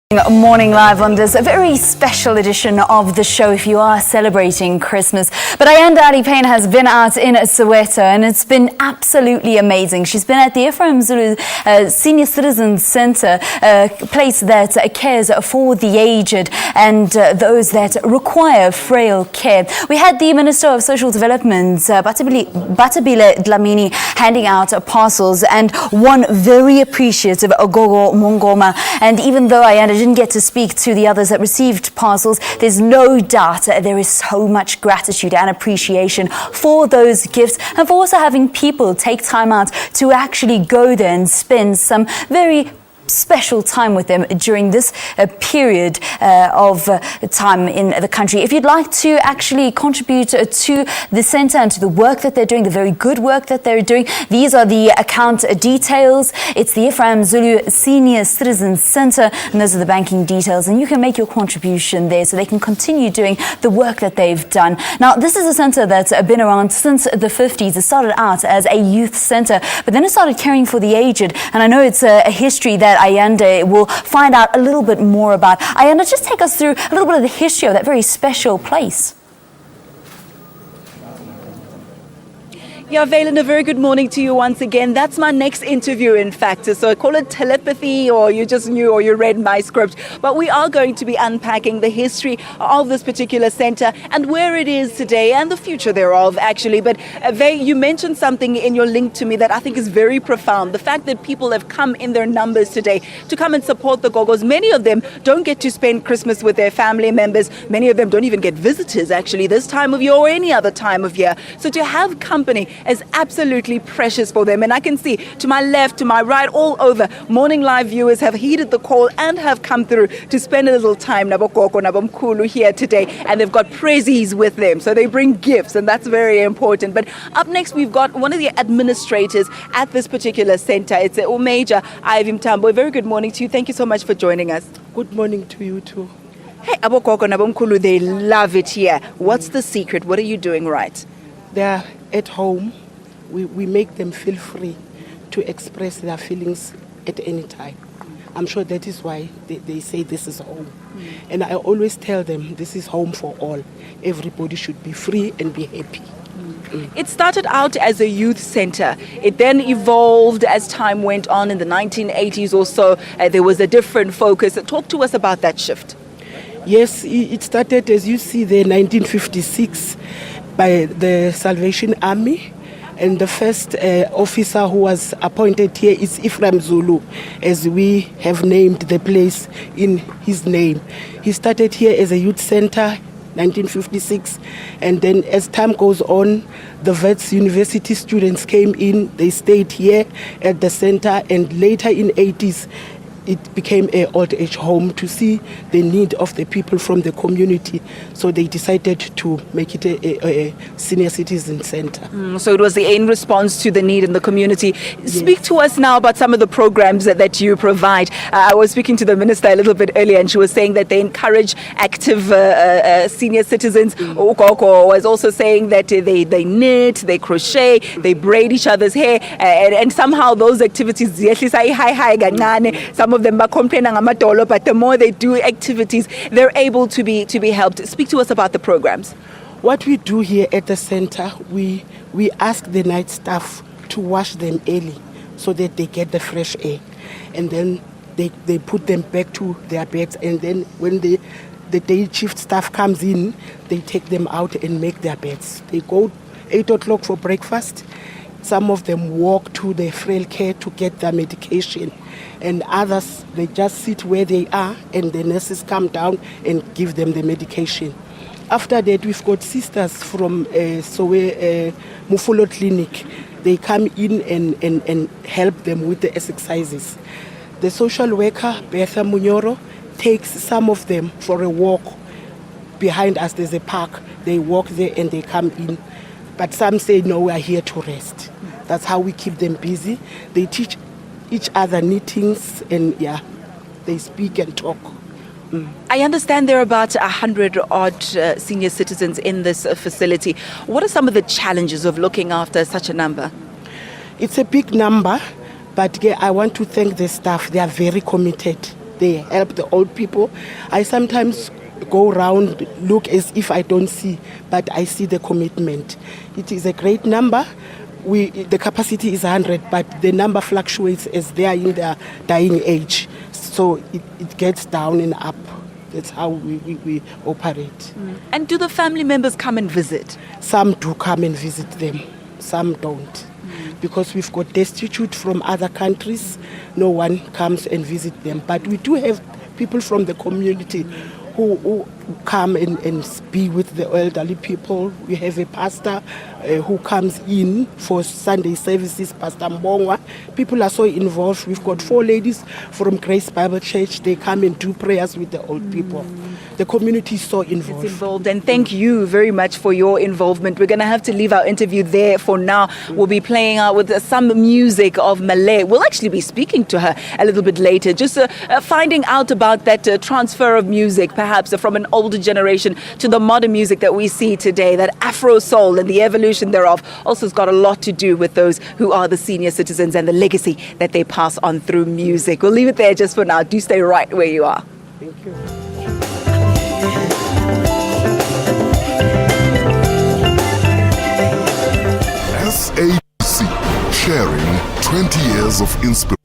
Morning live on this very special edition of the show if you are celebrating Christmas. But Ayanda Alipane has been out in Soweto and it's been absolutely amazing. She's been at the Ephraim Zulu Senior Citizens Centre, a place that cares for the aged and those that require frail care. We had the Minister of Social Development, Batabile Dlamini, handing out parcels, and one very appreciative, Ogogo Mongoma. And even though Ayanda didn't get to speak to the others that received parcels, there's no doubt there is so much gratitude and appreciation for those gifts and for also having people take time out to actually go there and spend some very special time with them during this period of time in the country. If you'd like to actually contribute to the centre and to the work that they're doing, the very good work that they're doing, these are the account details. It's the Ephraim Zulu Senior Citizens Centre, and those are the banking details, and you can make your contribution there so they can continue doing the work that they've done. Now, this is a centre that's been around since the 50s. It started out as a youth centre, but then it started caring for the aged, and I know it's a history that Ayanda will find out a little bit more about. Ayanda, just take us through a little bit of the history of that very special place. Yeah, Valen, a very good morning to you once again. That's my next interview, in fact. So I call it telepathy, or you just knew, or you read my script. But we are going to be unpacking the history of this particular centre and where it is today and the future thereof, actually. But you mentioned something in your link to me that I think is very profound. The fact that people have come in their numbers today to come and support the Gogos. Many of them don't get to spend Christmas with their family members. Many of them don't even get visitors, actually, this time of year or any other time of year. So to have company is absolutely precious for them. And I can see to my left, to my right, all over, Morning Live viewers have heeded the call and have come through to spend a little time Nabokoko, Nabamkulu here today. And they've got prezzies with them. So they bring gifts, and that's very important. But up next, we've got one of the administrators at this particular center. It's Major Ivim Tambo. A very good morning to you. Thank you so much for joining us. Good morning to you too. Hey, Abokoko, Nabamkulu, they love it here. What's the secret? What are you doing right? They are at home. We make them feel free to express their feelings at any time. I'm sure that is why they say this is home. And I always tell them this is home for all. Everybody should be free and be happy. It started out as a youth center. It then evolved as time went on. In the 1980s or so, there was a different focus. Talk to us about that shift. Yes, it started, as you see there, 1956 by the Salvation Army. And the first officer who was appointed here is Ephraim Zulu, as we have named the place in his name. He started here as a youth center, 1956, and then as time goes on, the Wits University students came in, they stayed here at the center, and later in 80s, it became an old age home to see the need of the people from the community. So they decided to make it a senior citizen center. So it was in response to the need in the community. Yes. Speak to us now about some of the programs that you provide. I was speaking to the minister a little bit earlier, and she was saying that they encourage active senior citizens. Ukoko was also saying that they knit, they crochet, they braid each other's hair, and somehow those activities, some of them are complaining amadolo, but the more they do activities, they're able to be helped. Speak to us about the programs. What we do here at the center, we ask the night staff to wash them early so that they get the fresh air, and then they put them back to their beds, and then when the day shift staff comes in, they take them out and make their beds. They go 8 o'clock for breakfast. Some of them walk to the frail care to get their medication, and others, they just sit where they are and the nurses come down and give them the medication. After that, we've got sisters from Mufulo Clinic. They come in and help them with the exercises. The social worker, Bertha Munyoro, takes some of them for a walk. Behind us, there's a park. They walk there and they come in. But some say, no, we are here to rest. That's how we keep them busy. They teach each other knittings, and they speak and talk. I understand there are about 100 odd senior citizens in this facility. What are some of the challenges of looking after such a number? It's a big number, but I want to thank the staff. They are very committed. They help the old people. I sometimes go around, look as if I don't see, but I see the commitment. It is a great number. The capacity is 100, but the number fluctuates as they are in their dying age. So it gets down and up. That's how we operate. And do the family members come and visit? Some do come and visit them, some don't. Because we've got destitute from other countries, no one comes and visit them. But we do have people from the community who come and be with the elderly people. We have a pastor who comes in for Sunday services, Pastor Mbongwa. People are so involved. We've got 4 ladies from Grace Bible Church. They come and do prayers with the old people. The community is so involved. It's involved, and thank you very much for your involvement. We're going to have to leave our interview there for now. We'll be playing out with some music of Malay. We'll actually be speaking to her a little bit later, just finding out about that transfer of music, perhaps from an older generation to the modern music that we see today, that Afro soul and the evolution thereof also has got a lot to do with those who are the senior citizens and the legacy that they pass on through music. We'll leave it there just for now. Do stay right where you are. Thank you. SABC, sharing 20 years of inspiration.